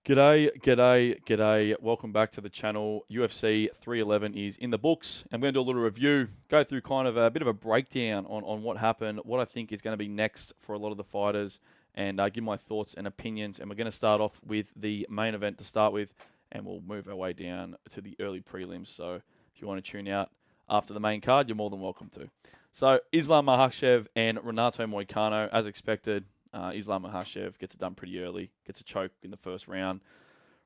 G'day. Welcome back to the channel. UFC 311 is in the books, and we're going to do a little review, go through kind of a bit of a breakdown on what happened, what I think is going to be next for a lot of the fighters, and give my thoughts and opinions. And we're going to start off with the main event to start with, and we'll move our way down to the early prelims. So if you want to tune out after the main card, you're more than welcome to. So Islam Makhachev and Renato Moicano, as expected. Islam Makhachev gets it done pretty early, gets a choke in the first round,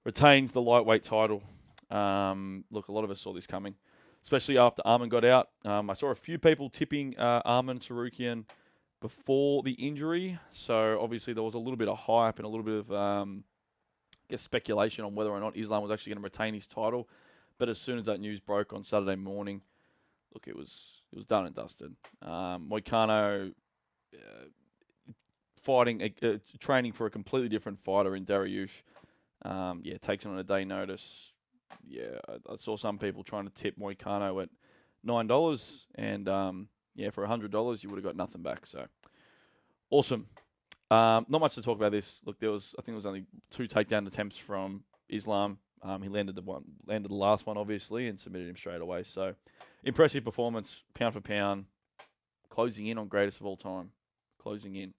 retains the lightweight title. Look, a lot of us saw this coming, especially after Arman got out. I saw a few people tipping Arman Sarukian before the injury, so obviously there was a little bit of hype and a little bit of speculation on whether or not Islam was actually going to retain his title. But as soon as that news broke on Saturday morning, look, it was done and dusted. Moicano training for a completely different fighter in Dariush. Takes him on a day notice. I saw some people trying to tip Moicano at $9, and for $100 you would have got nothing back. So awesome. Not much to talk about this. Look, I think there was only 2 takedown attempts from Islam. He landed the last one obviously, and submitted him straight away. So impressive performance, pound for pound, closing in on greatest of all time, closing in.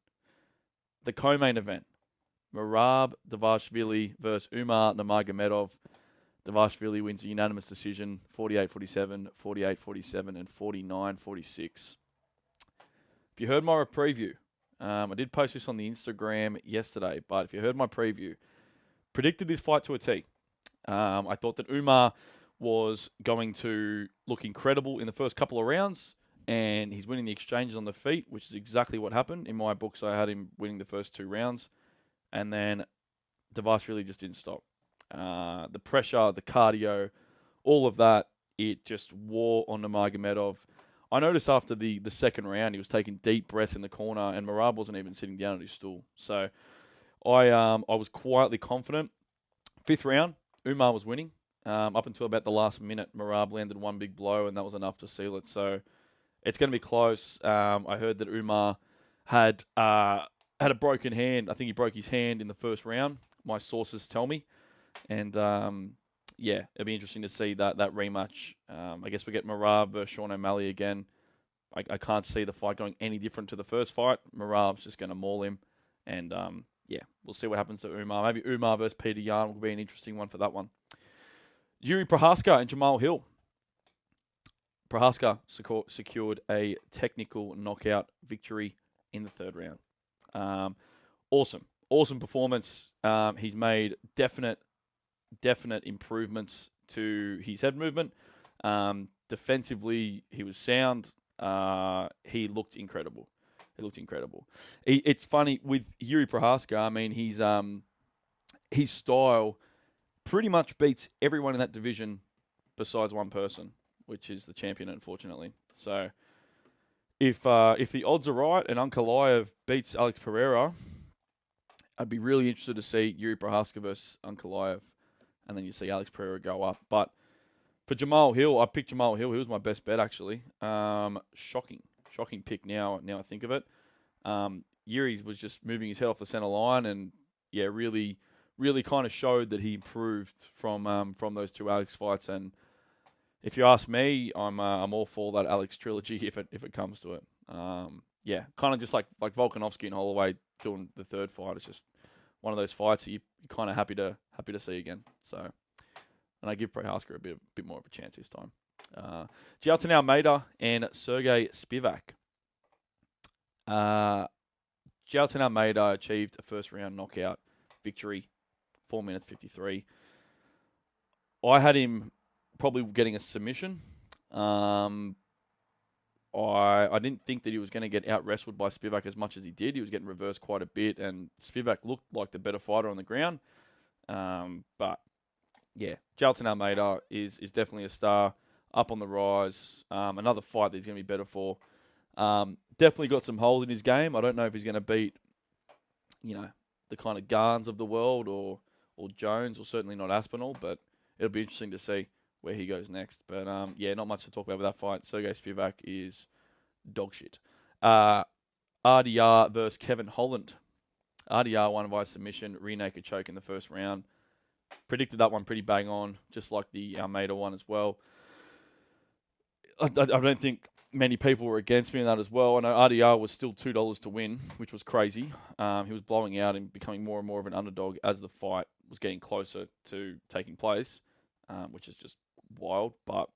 The co-main event, Merab Dvalishvili versus Umar Nurmagomedov. Dvalishvili wins a unanimous decision, 48-47, 48-47, and 49-46. If you heard my preview, I did post this on the Instagram yesterday, but if you heard my preview, predicted this fight to a T. I thought that Umar was going to look incredible in the first couple of rounds, and he's winning the exchanges on the feet, which is exactly what happened. In my books, I had him winning the first 2 rounds, and then Dvalishvili just didn't stop. The pressure, the cardio, all of that, it just wore on Nurmagomedov. I noticed after the second round, he was taking deep breaths in the corner, and Merab wasn't even sitting down on his stool. So I was quietly confident. 5th round, Umar was winning. Up until about the last minute, Merab landed one big blow, and that was enough to seal it. So it's going to be close. I heard that Umar had a broken hand. I think he broke his hand in the first round. My sources tell me. And it'd be interesting to see that rematch. I guess we get Merab versus Sean O'Malley again. I can't see the fight going any different to the first fight. Merab's just going to maul him. And we'll see what happens to Umar. Maybe Umar versus Peter Yan will be an interesting one for that one. Yuri Prochazka and Jamal Hill. Prochazka secured a technical knockout victory in the 3rd round. Awesome performance. He's made definite improvements to his head movement. Defensively, he was sound. He looked incredible. It's funny with Yuri Prochazka. I mean, his style pretty much beats everyone in that division besides one person, which is the champion, unfortunately. So if the odds are right and Ankalaev beats Alex Pereira, I'd be really interested to see Yuri Prochazka versus Ankalaev, and then you see Alex Pereira go up. But for Jamal Hill, I picked Jamal Hill. He was my best bet, actually. Shocking pick now I think of it. Yuri was just moving his head off the center line, and really kind of showed that he improved from those 2 Alex fights. And if you ask me, I'm all for that Alex trilogy if it comes to it. Kind of just like Volkanovski and Holloway doing the 3rd fight. It's just one of those fights that you're kind of happy to see again. So, and I give Prochazka a bit more of a chance this time. Jailton Almeida and Sergey Spivak. Jailton Almeida achieved a first round knockout victory, 4 minutes 53. I had him probably getting a submission. I didn't think that he was going to get out-wrestled by Spivak as much as he did. He was getting reversed quite a bit, and Spivak looked like the better fighter on the ground. Jailton Almeida is definitely a star, up on the rise. Another fight that he's going to be better for. Definitely got some holes in his game. I don't know if he's going to beat, the kind of Garns of the world or Jones, or certainly not Aspinall, but it'll be interesting to see where he goes next. But not much to talk about with that fight. Sergey Spivak is dog shit. RDR versus Kevin Holland. RDR won by submission, rear naked choke in the first round. predicted that one pretty bang on, just like the Almeida one as well. I don't think many people were against me in that as well. I know RDR was still $2 to win, which was crazy. He was blowing out and becoming more and more of an underdog as the fight was getting closer to taking place, which is just wild. But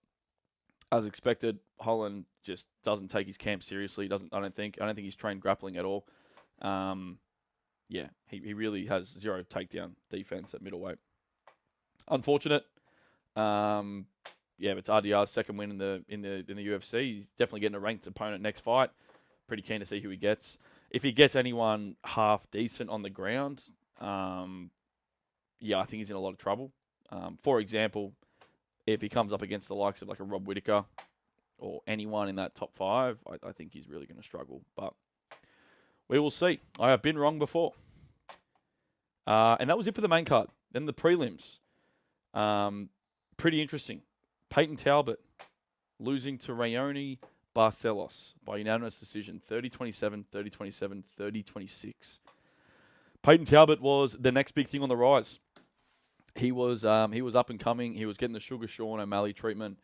as expected, Holland just doesn't take his camp seriously. I don't think he's trained grappling at all. He really has zero takedown defense at middleweight. Unfortunate. But it's RDR's second win in the UFC. He's definitely getting a ranked opponent next fight. Pretty keen to see who he gets. If he gets anyone half decent on the ground, I think he's in a lot of trouble. For example, if he comes up against the likes of like a Rob Whittaker or anyone in that top 5, I think he's really going to struggle. But we will see. I have been wrong before. And that was it for the main card. Then the prelims. Pretty interesting. Peyton Talbot losing to Raoni Barcelos by unanimous decision, 30-27, 30-27, 30-26. Peyton Talbot was the next big thing on the rise. He was up and coming. He was getting the Sugar Sean O'Malley treatment.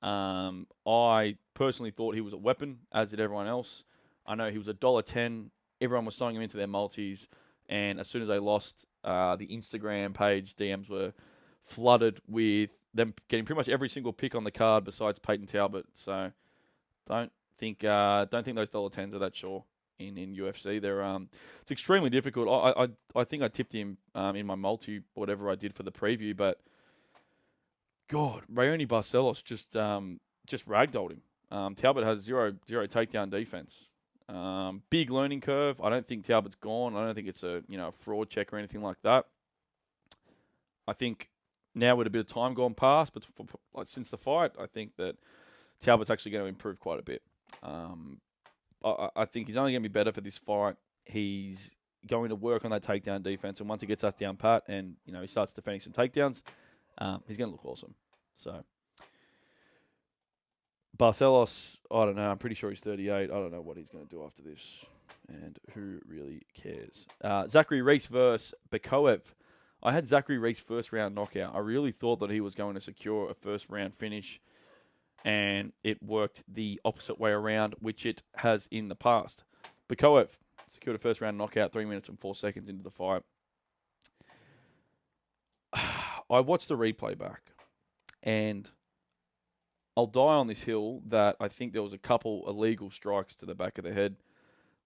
I personally thought he was a weapon, as did everyone else. I know he was $1.10. Everyone was throwing him into their multis, and as soon as they lost, the Instagram page DMs were flooded with them getting pretty much every single pick on the card besides Peyton Talbot. So don't think those $10s are that sure in UFC. They're it's extremely difficult. I think I tipped him in my multi, whatever I did for the preview, but God, Raoni Barcelos just ragdolled him. Talbot has zero takedown defense. Big learning curve. I don't think Talbot's gone. I don't think it's a fraud check or anything like that. I think now with a bit of time gone past, but since the fight, I think that Talbot's actually going to improve quite a bit. I think he's only going to be better for this fight. He's going to work on that takedown defense, and once he gets that down pat and he starts defending some takedowns, he's going to look awesome. So Barcelos, I don't know. I'm pretty sure he's 38. I don't know what he's going to do after this, and who really cares? Zachary Reese versus Bekoev. I had Zachary Reese first round knockout. I really thought that he was going to secure a first round finish, and it worked the opposite way around, which it has in the past. Bekoev secured a first round knockout 3 minutes and 4 seconds into the fight. I watched the replay back, and I'll die on this hill that I think there was a couple illegal strikes to the back of the head,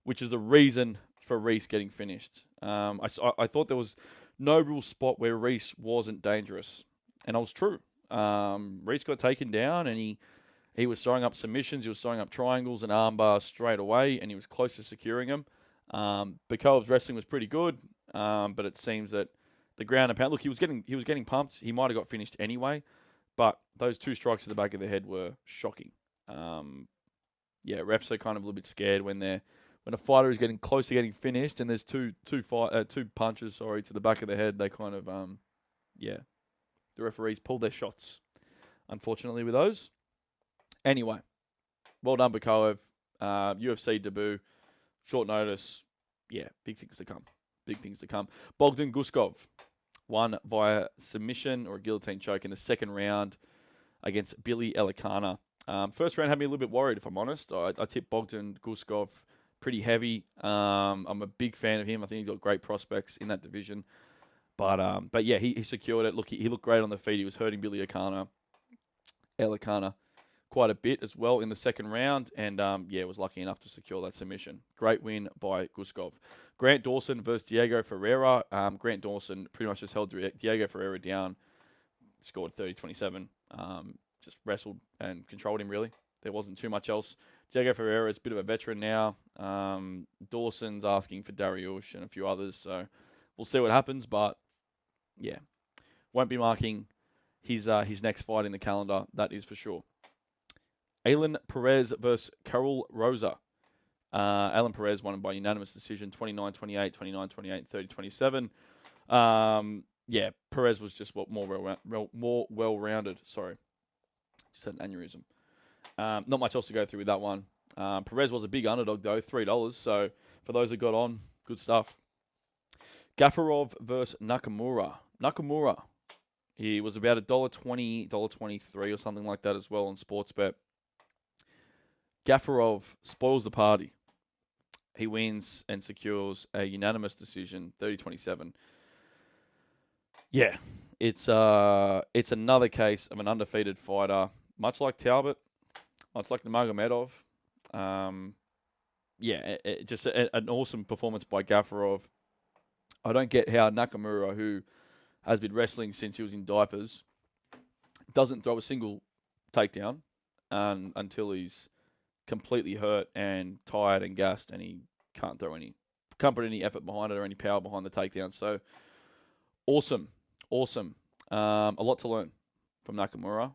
which is the reason for Reese getting finished. I thought there was no real spot where Reese wasn't dangerous, and I was true. Reese got taken down, and he was throwing up submissions, he was throwing up triangles and arm bars straight away, and he was close to securing them. Bekoev's wrestling was pretty good, but it seems that the ground and pound. Look, he was getting pumped. He might have got finished anyway, but those two strikes to the back of the head were shocking. Refs are kind of a little bit scared when a fighter is getting close to getting finished and there's two punches to the back of the head. They kind of the referees pulled their shots, unfortunately, with those. Anyway, well done, Bekoev. UFC debut, short notice. Yeah, big things to come. Big things to come. Bogdan Guskov won via submission or a guillotine choke in the second round against Billy Elikana. First round had me a little bit worried, if I'm honest. I tipped Bogdan Guskov pretty heavy. I'm a big fan of him. I think he's got great prospects in that division. But yeah, he secured it. Look, he looked great on the feet. He was hurting Billy Elikana quite a bit as well in the second round, and was lucky enough to secure that submission. Great win by Guskov. Grant Dawson versus Diego Ferreira. Grant Dawson pretty much just held Diego Ferreira down, scored 30-27. Just wrestled and controlled him, really. There wasn't too much else. Diego Ferreira is a bit of a veteran now. Dawson's asking for Dariush and a few others, so we'll see what happens, but yeah, won't be marking his next fight in the calendar, that is for sure. Alan Perez versus Carol Rosa. Alan Perez won by unanimous decision, 29-28, 29-28, 30-27. Perez was just more well-rounded. Sorry, just had an aneurysm. Not much else to go through with that one. Perez was a big underdog, though, $3. So for those that got on, good stuff. Gafarov versus Nakamura. Nakamura He was about $1.20, $1.23 or something like that as well on Sportsbet. Gafarov spoils the party. He wins and secures a unanimous decision, 30-27. Yeah, it's another case of an undefeated fighter, much like Talbot, much like Nurmagomedov. Just an awesome performance by Gafarov. I don't get how Nakamura, who has been wrestling since he was in diapers, doesn't throw a single takedown until he's completely hurt and tired and gassed, and he can't put any effort behind it or any power behind the takedown. So awesome. A lot to learn from Nakamura.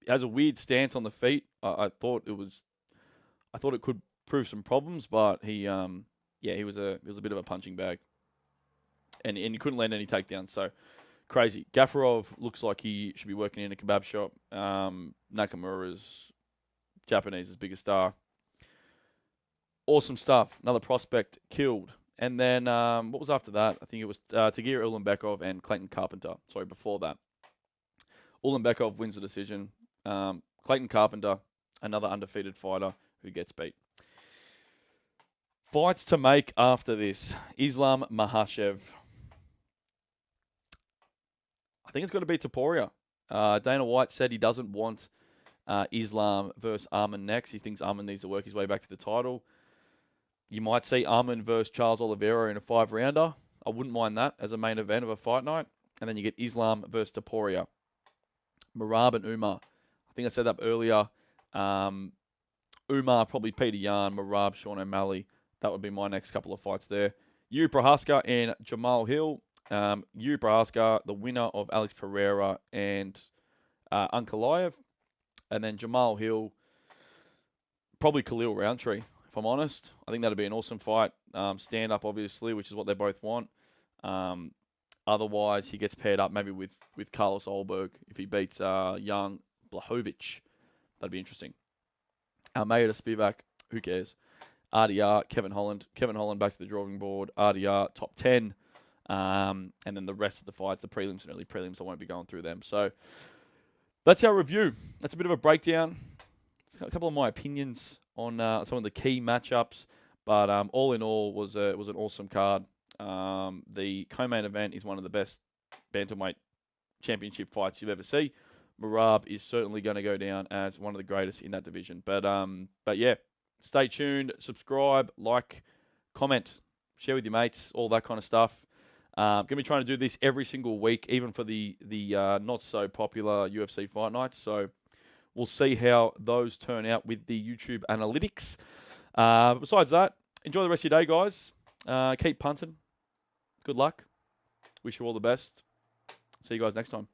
Has a weird stance on the feet. I thought it could prove some problems, but he was a bit of a punching bag, and he couldn't land any takedowns. So crazy. Gafarov looks like he should be working in a kebab shop. Nakamura's Japanese' biggest star. Awesome stuff. Another prospect killed. And then what was after that? I think it was Tagir Ulanbekov and Clayton Carpenter. Sorry, before that. Ulanbekov wins the decision. Clayton Carpenter, another undefeated fighter who gets beat. Fights to make after this. Islam Makhachev. I think it's got to be Topuria. Dana White said he doesn't want Islam versus Arman next. He thinks Arman needs to work his way back to the title. You might see Arman versus Charles Oliveira in a 5-rounder. I wouldn't mind that as a main event of a fight night. And then you get Islam versus Topuria. Merab and Umar. I think I said that earlier. Umar, probably Peter Yan. Merab, Sean O'Malley. That would be my next couple of fights there. Yuri Prohaska and Jamal Hill. Yuri Prohaska, the winner of Alex Pereira and Ankalaev. And then Jamal Hill, probably Khalil Roundtree, if I'm honest. I think that'd be an awesome fight. Stand up, obviously, which is what they both want. Otherwise, he gets paired up maybe with Carlos Olberg if he beats Jan Blachowicz. That'd be interesting. Almeida Spivak, who cares? RDR, Kevin Holland. Kevin Holland back to the drawing board. RDR, top 10. And then the rest of the fights, the prelims and early prelims, I won't be going through them. So that's our review. That's a bit of a breakdown. A couple of my opinions on some of the key matchups. But all in all, was an awesome card. The co-main event is one of the best bantamweight championship fights you've ever seen. Merab is certainly going to go down as one of the greatest in that division. But yeah, stay tuned, subscribe, like, comment, share with your mates, all that kind of stuff. Going to be trying to do this every single week, even for the not so popular UFC fight nights. So we'll see how those turn out with the YouTube analytics. Besides that, enjoy the rest of your day, guys. Keep punting. Good luck. Wish you all the best. See you guys next time.